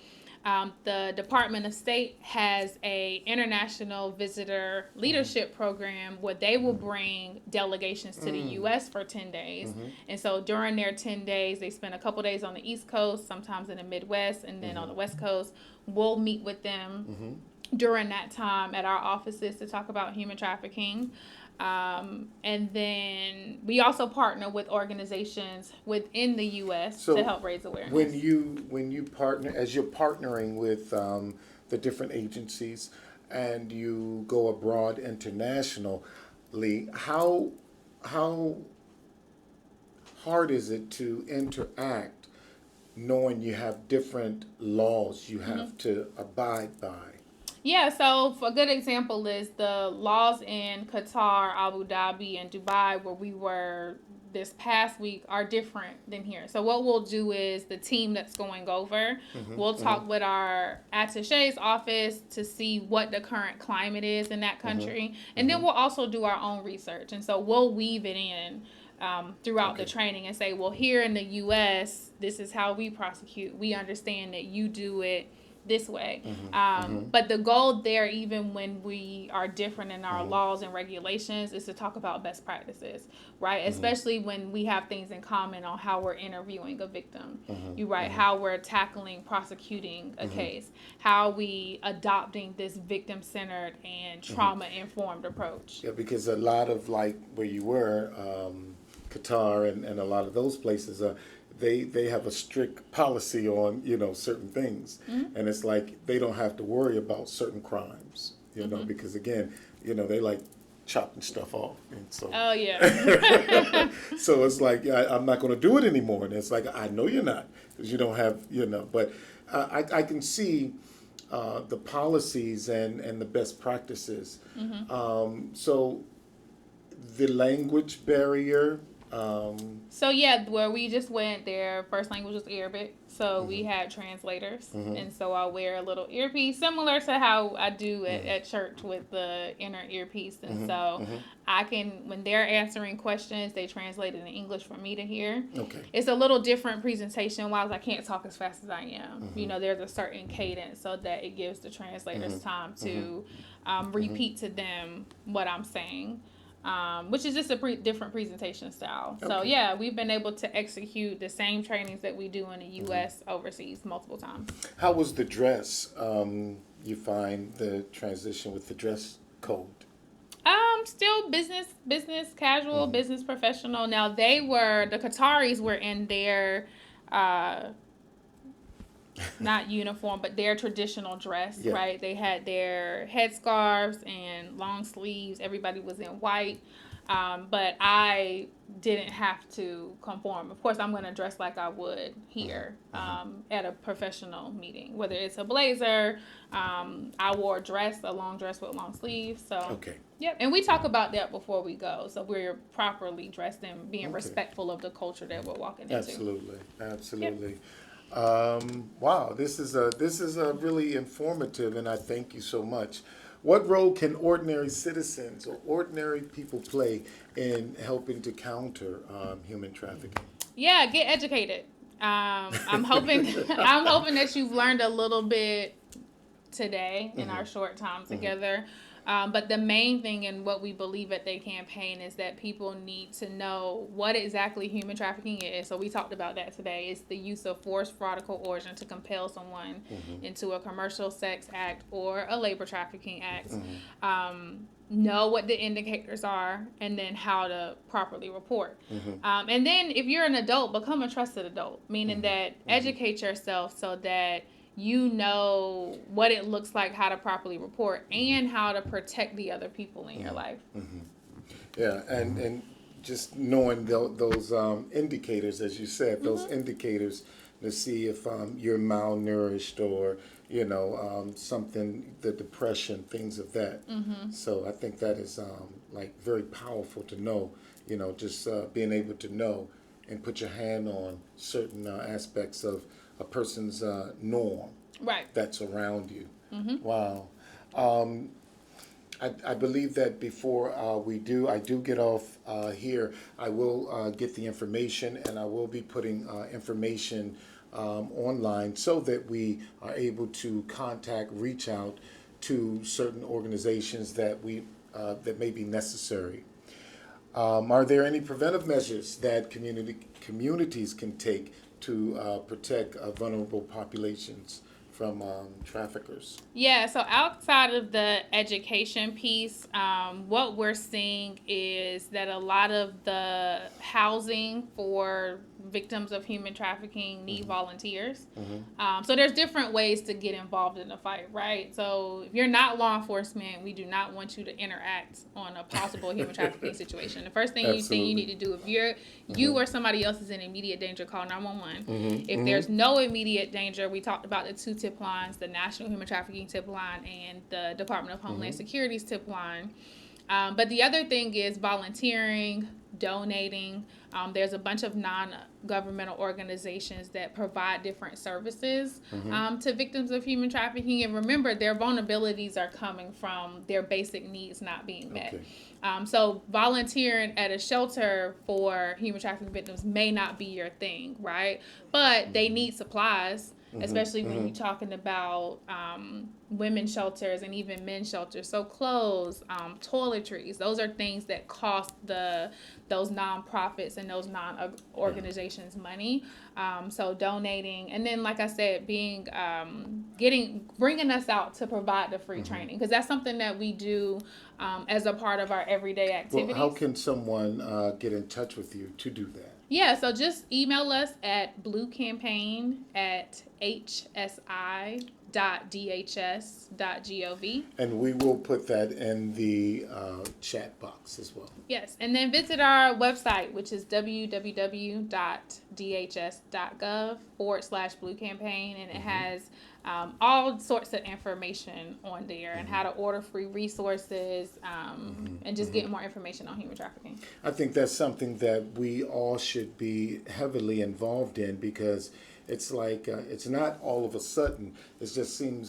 The Department of State has a international visitor leadership program where they will bring delegations to the U.S. for 10 days. And so during their 10 days, they spend a couple days on the East Coast, sometimes in the Midwest, and then on the West Coast. We'll meet with them during that time at our offices to talk about human trafficking. And then we also partner with organizations within the U.S. to help raise awareness. When you partner, as you're partnering with the different agencies and you go abroad internationally, how hard is it to interact knowing you have different laws you have to abide by? Yeah, so a good example is the laws in Qatar, Abu Dhabi, and Dubai, where we were this past week, are different than here. So what we'll do is the team that's going over, we'll talk with our attaché's office to see what the current climate is in that country. And then we'll also do our own research. And so we'll weave it in throughout the training and say, well, here in the U.S., this is how we prosecute. We understand that you do it this way. But the goal there, even when we are different in our laws and regulations, is to talk about best practices, right? Especially when we have things in common on how we're interviewing a victim, how we're tackling, prosecuting a case, how we adopting this victim-centered and trauma-informed approach. Yeah, because a lot of where you were, Qatar and a lot of those places, they have a strict policy on, certain things. And it's like they don't have to worry about certain crimes, because again, they like chopping stuff off. And so, oh, yeah. so it's like, I'm not going to do it anymore. And it's like, I know you're not, because you don't have, but I can see the policies and the best practices. So the language barrier. So yeah, where we just went, their first language was Arabic, so we had translators, and so I'll wear a little earpiece, similar to how I do at church with the inner earpiece, and so I can, when they're answering questions, they translate it in English for me to hear. Okay. It's a little different presentation-wise. I can't talk as fast as I am. There's a certain cadence so that it gives the translators time to repeat to them what I'm saying. Which is just a different presentation style. Okay. So yeah, we've been able to execute the same trainings that we do in the U.S. overseas multiple times. How was the dress? You find the transition with the dress code? Still business casual, business professional. Now the Qataris were in their not uniform, but their traditional dress, right? They had their headscarves and long sleeves. Everybody was in white. But I didn't have to conform. Of course, I'm going to dress like I would here at a professional meeting, whether it's a blazer. I wore a long dress with long sleeves. So, okay. Yep. And we talk about that before we go. So we're properly dressed and being respectful of the culture that we're walking into. Absolutely. Yep. Wow, this is a really informative, and I thank you so much. What role can ordinary citizens or ordinary people play in helping to counter human trafficking? Yeah, get educated. I'm hoping that you've learned a little bit today in our short time together. But the main thing and what we believe at the campaign is that people need to know what exactly human trafficking is. So we talked about that today. It's the use of force, fraud, or coercion to compel someone into a commercial sex act or a labor trafficking act. Know what the indicators are and then how to properly report. And then if you're an adult, become a trusted adult, meaning that educate yourself so that you know what it looks like, how to properly report, and how to protect the other people in your life. Yeah, and just knowing those indicators, as you said, those indicators to see if you're malnourished or, something, the depression, things of that. So I think that is very powerful to know, just being able to know and put your hand on certain aspects of a person's norm that's around you. Wow. I believe that before I do get off here, I will get the information, and I will be putting information online so that we are able to reach out to certain organizations that that may be necessary. Are there any preventive measures that communities can take to protect vulnerable populations from traffickers? Yeah, so outside of the education piece, what we're seeing is that a lot of the housing for victims of human trafficking need volunteers. So there's different ways to get involved in the fight, right? So if you're not law enforcement, we do not want you to interact on a possible human trafficking situation. The first thing you need to do, if you or somebody else is in immediate danger, call 911. If there's no immediate danger, we talked about the 2 tip lines, the National Human Trafficking Tip Line and the Department of Homeland Security's tip line. But the other thing is volunteering, donating. There's a bunch of non-governmental organizations that provide different services to victims of human trafficking. And remember, their vulnerabilities are coming from their basic needs not being met. So volunteering at a shelter for human trafficking victims may not be your thing, right? But they need supplies. Especially when you're talking about women's shelters and even men's shelters. So clothes, toiletries, those are things that cost those nonprofits and those non-organizations money. So donating, and then like I said, bringing us out to provide the free training, because that's something that we do as a part of our everyday activities. Well, how can someone get in touch with you to do that? Yeah, so just email us at bluecampaign@hsi.dhs.gov. And we will put that in the chat box as well. Yes, and then visit our website, which is www.dhs.gov/bluecampaign, and it has all sorts of information on there and how to order free resources and just get more information on human trafficking. I think that's something that we all should be heavily involved in, because it's like it's not all of a sudden. It just seem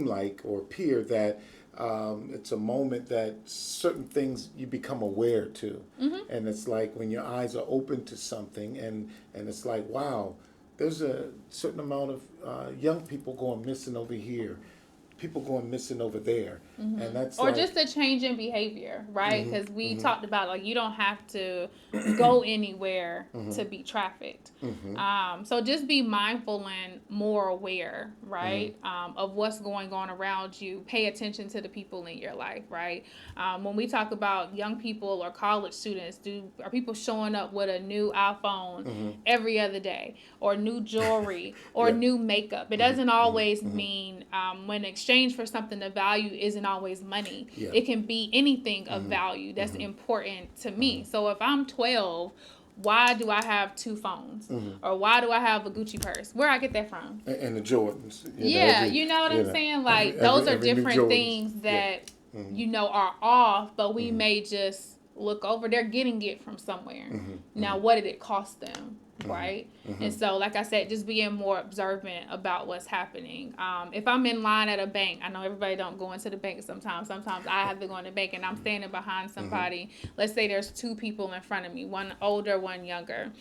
like or appear that it's a moment that certain things you become aware to, and it's like when your eyes are open to something, and it's like, wow, there's a certain amount of young people going missing over here, people going missing over there, and that's just a change in behavior, right? Because we talked about you don't have to go anywhere to be trafficked. So just be mindful and more aware, right, of what's going on around you. Pay attention to the people in your life, right? When we talk about young people or college students, are people showing up with a new iPhone every other day, or new jewelry, or new makeup? It doesn't always mean when exchange exchange for something of value isn't always money. Yeah. It can be anything of value that's important to me. So if I'm 12, why do I have 2 phones? Or why do I have a Gucci purse? Where I get that from? And the Jordans. You know what I'm saying? Like, those are different things that, you know, are off, but we may just look over. They're getting it from somewhere. Now, what did it cost them? Right? And so, like I said, just being more observant about what's happening. If I'm in line at a bank, I know everybody don't go into the bank sometimes. Sometimes I have to go in the bank and I'm standing behind somebody. Let's say there's 2 people in front of me, one older, one younger.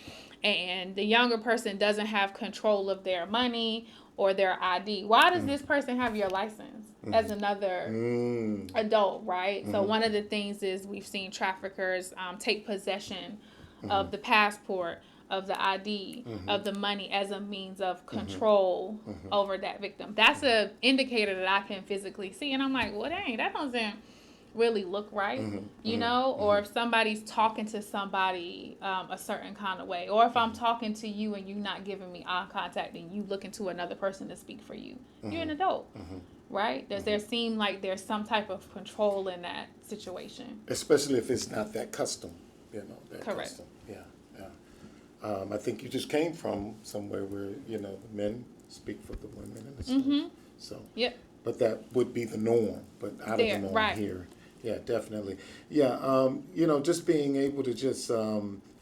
And the younger person doesn't have control of their money or their ID. Why does this person have your license as another adult, right? So one of the things is we've seen traffickers take possession of the passport, of the ID, of the money as a means of control over that victim. That's an indicator that I can physically see. And I'm like, well, dang, that doesn't really look right, you know? Or if somebody's talking to somebody a certain kind of way. Or if I'm talking to you and you not giving me eye contact and you looking to another person to speak for you. You're an adult, right? Does there seem like there's some type of control in that situation? Especially if it's not that custom, you know. That Correct. Custom. Yeah. I think you just came from somewhere where, you know, the men speak for the women and stuff. So, but that would be the norm, but out of the norm here. Yeah, definitely. Yeah, you know, just being able to just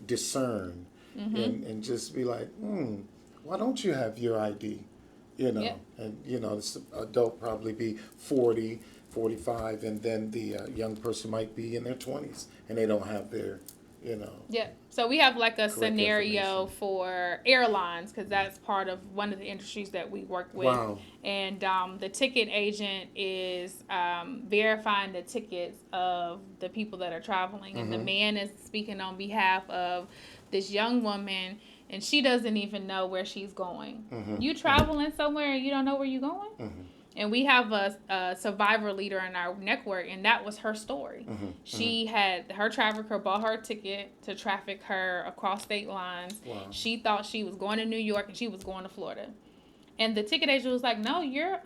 discern and just be like, why don't you have your ID? You know, and, you know, this adult probably be 40, 45, and then the young person might be in their 20s, and they don't have their, you know. Yeah. So we have like a scenario for airlines, because that's part of one of the industries that we work with. Wow. And the ticket agent is verifying the tickets of the people that are traveling. And the man is speaking on behalf of this young woman, and she doesn't even know where she's going. You traveling somewhere and you don't know where you're going? And we have a survivor leader in our network, and that was her story. She had, her trafficker bought her a ticket to traffic her across state lines. Wow. She thought she was going to New York, and she was going to Florida. And the ticket agent was like, no, you're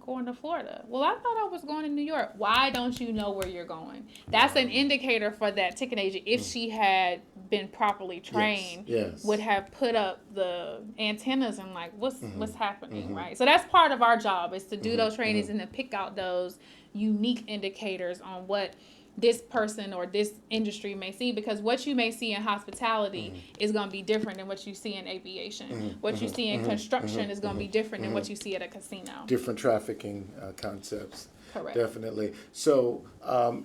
going to Florida. Well, I thought I was going to New York. Why don't you know where you're going? That's an indicator for that ticket agent, if she had been properly trained, would have put up the antennas and like, what's happening, right? So that's part of our job, is to do those trainings and to pick out those unique indicators on what this person or this industry may see, because what you may see in hospitality is going to be different than what you see in aviation. What you see in construction is going to be different than what you see at a casino. Different trafficking concepts. Correct. Definitely. So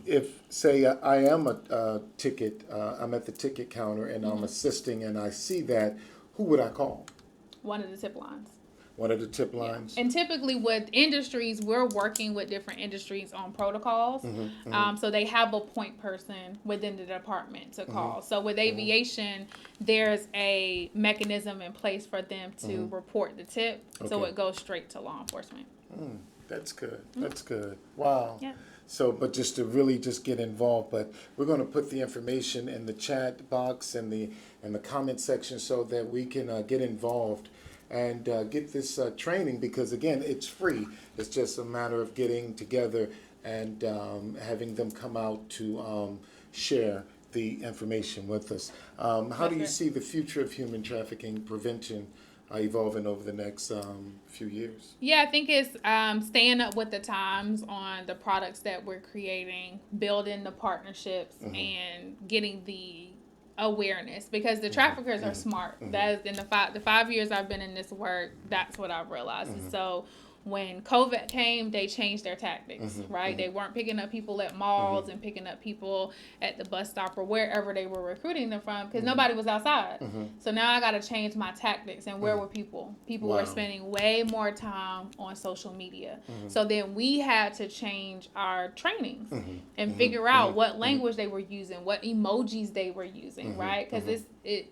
if, say, I am a ticket, I'm at the ticket counter and I'm assisting and I see that, who would I call? One of the tip lines. One of the tip lines. And typically with industries, we're working with different industries on protocols. So they have a point person within the department to call. So with aviation, there's a mechanism in place for them to report the tip. So it goes straight to law enforcement. That's good. That's good. Wow. Yeah. So, but just to really just get involved, but we're going to put the information in the chat box and the comment section so that we can get involved and get this training, because again, it's free. It's just a matter of getting together and having them come out to share the information with us. How do you see the future of human trafficking prevention evolving over the next few years? Yeah, I think it's staying up with the times on the products that we're creating, building the partnerships, and getting the awareness, because the traffickers are smart. That is, in the 5 years I've been in this work, that's what I've realized. And so when COVID came, they changed their tactics, right? They weren't picking up people at malls and picking up people at the bus stop or wherever they were recruiting them from, because nobody was outside. So now I got to change my tactics. And where were people? People were spending way more time on social media. So then we had to change our trainings and figure out what language they were using, what emojis they were using, right? Because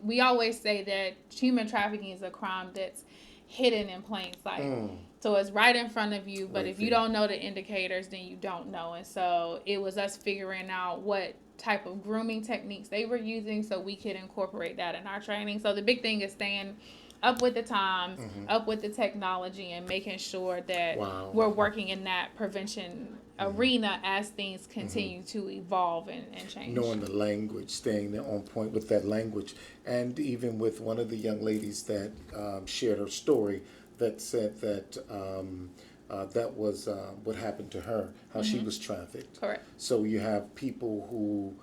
we always say that human trafficking is a crime that's hidden in plain sight. So it's right in front of you, but if you don't know the indicators, then you don't know. And so it was us figuring out what type of grooming techniques they were using so we could incorporate that in our training. So the big thing is staying up with the times, up with the technology, and making sure that we're working in that prevention arena as things continue to evolve and change. Knowing the language, staying on point with that language. And even with one of the young ladies that shared her story that said that that was what happened to her, how she was trafficked. Correct. So you have people who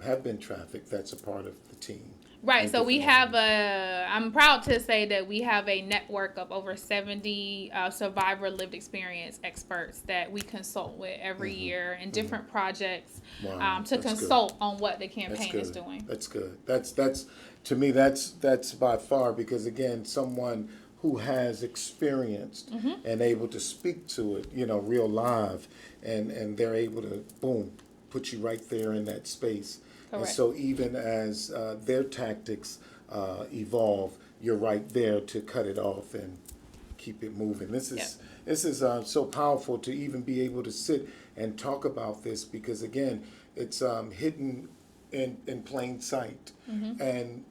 have been trafficked that's a part of the team. Right, so we have I'm proud to say that we have a network of over 70 survivor lived experience experts that we consult with every year in different projects to consult on what the campaign is doing. That's good. That's to me, that's by far, because again, someone who has experienced and able to speak to it, real live, and they're able to, boom, put you right there in that space. Correct. And so even as their tactics evolve, you're right there to cut it off and keep it moving. This is so powerful to even be able to sit and talk about this, because again, it's hidden in plain sight. And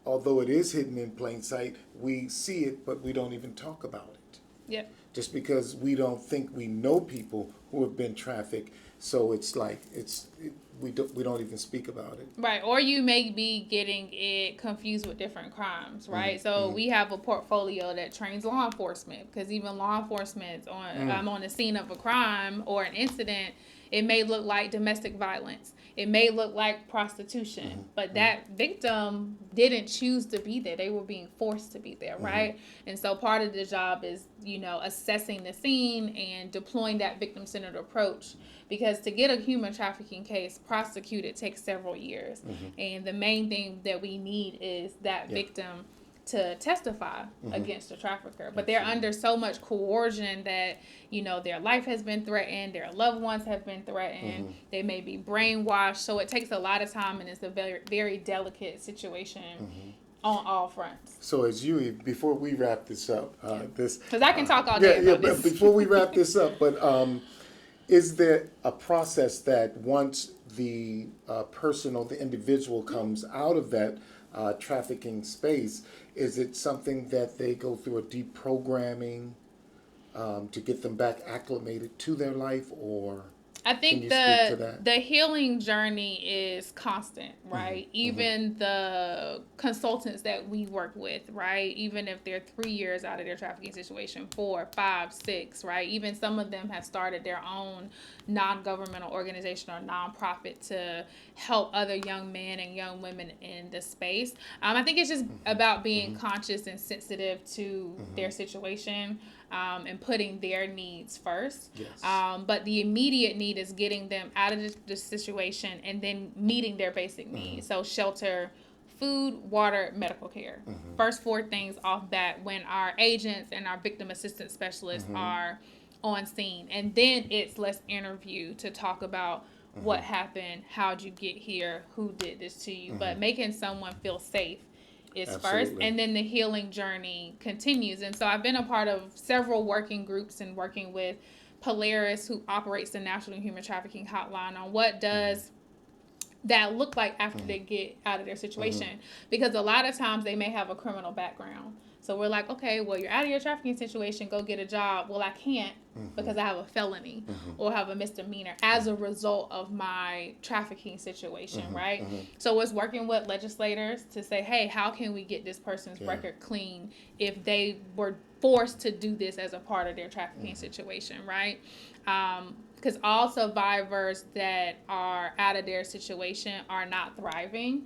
although it is hidden in plain sight, we see it, but we don't even talk about it. Yep. Just because we don't think we know people who have been trafficked, so it's like we don't even speak about it. Right, or you may be getting it confused with different crimes, right? So we have a portfolio that trains law enforcement, because even law enforcement on the scene of a crime or an incident, it may look like domestic violence. It may look like prostitution, but that victim didn't choose to be there. They were being forced to be there, right? And so part of the job is, assessing the scene and deploying that victim-centered approach. Because to get a human trafficking case prosecuted takes several years. And the main thing that we need is that victim to testify against the trafficker. But they're under so much coercion that, their life has been threatened, their loved ones have been threatened, they may be brainwashed. So it takes a lot of time, and it's a very, very delicate situation on all fronts. So before we wrap this up, because I can talk all day about this. Before we wrap this up, but is there a process that once the person or the individual comes out of that trafficking space, is it something that they go through a deprogramming to get them back acclimated to their life, or I think the healing journey is constant, right? Even the consultants that we work with, right? Even if they're 3 years out of their trafficking situation, 4, 5, 6, right? Even some of them have started their own non-governmental organization or nonprofit to help other young men and young women in the space. I think it's just about being conscious and sensitive to their situation. And putting their needs first. Yes. But the immediate need is getting them out of the situation and then meeting their basic needs. So shelter, food, water, medical care. First 4 things off bat when our agents and our victim assistance specialists are on scene. And then it's let's interview to talk about what happened, how'd you get here, who did this to you. But making someone feel safe is first, and then the healing journey continues. And so I've been a part of several working groups and working with Polaris, who operates the National Human Trafficking Hotline, on what does that look like after they get out of their situation. Because a lot of times they may have a criminal background. So we're like, okay, well, you're out of your trafficking situation, go get a job. Well, I can't because I have a felony or have a misdemeanor as a result of my trafficking situation, right? So it's working with legislators to say, hey, how can we get this person's record clean if they were forced to do this as a part of their trafficking situation, right? Because all survivors that are out of their situation are not thriving.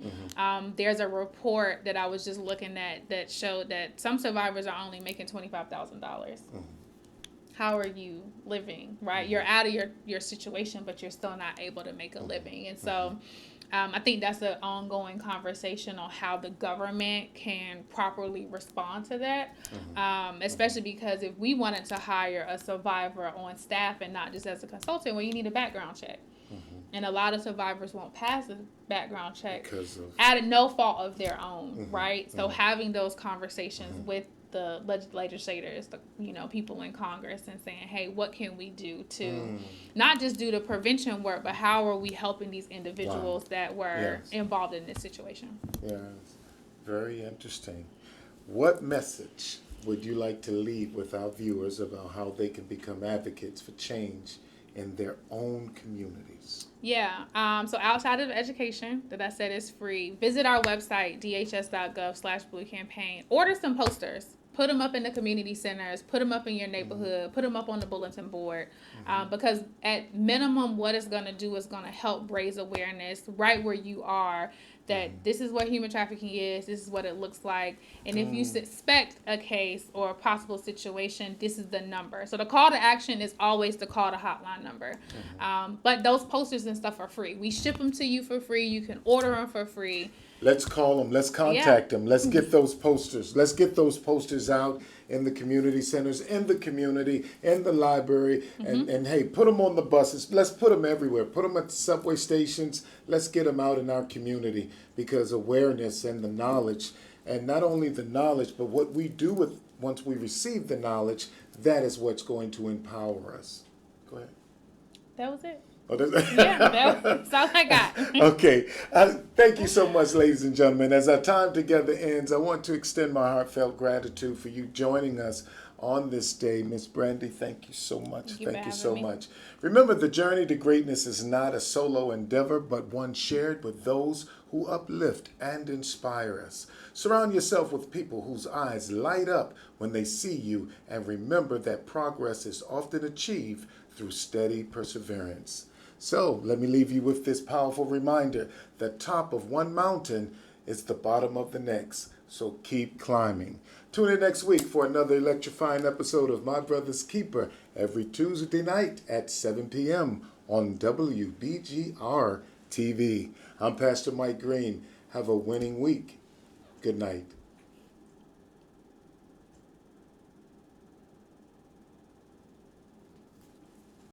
There's a report that I was just looking at that showed that some survivors are only making $25,000. How are you living, right? You're out of your situation, but you're still not able to make a living. And so I think that's an ongoing conversation on how the government can properly respond to that, especially because if we wanted to hire a survivor on staff and not just as a consultant, well, you need a background check. And a lot of survivors won't pass the background check out of no fault of their own, right? So having those conversations with the legislators, the people in Congress, and saying, hey, what can we do to not just do the prevention work, but how are we helping these individuals that were involved in this situation? Yes, very interesting. what message would you like to leave with our viewers about how they can become advocates for change in their own communities? Yeah. So outside of education, that I said is free, visit our website, dhs.gov/blue campaign. Order some posters. Put them up in the community centers. Put them up in your neighborhood. Put them up on the bulletin board. Because at minimum, what it's going to do is going to help raise awareness right where you are that this is what human trafficking is. This is what it looks like. And if you suspect a case or a possible situation, this is the number. So the call to action is always the call to hotline number. But those posters and stuff are free. We ship them to you for free. You can order them for free. Let's call them. Let's contact them. Let's get those posters. Let's get those posters out in the community centers, in the community, in the library, and hey, put them on the buses. Let's put them everywhere. Put them at the subway stations. Let's get them out in our community, because awareness and the knowledge, and not only the knowledge, but what we do with once we receive the knowledge, that is what's going to empower us. Go ahead. That was it. Oh, That's all I got. Okay. Thank you so much, ladies and gentlemen. As our time together ends, I want to extend my heartfelt gratitude for you joining us on this day. Miss Brandi, thank you so much. Thank you so much. Remember, the journey to greatness is not a solo endeavor, but one shared with those who uplift and inspire us. Surround yourself with people whose eyes light up when they see you, and remember that progress is often achieved through steady perseverance. So let me leave you with this powerful reminder. The top of one mountain is the bottom of the next. So keep climbing. Tune in next week for another electrifying episode of My Brother's Keeper every Tuesday night at 7 p.m. on WBGR TV. I'm Pastor Mike Green. Have a winning week. Good night.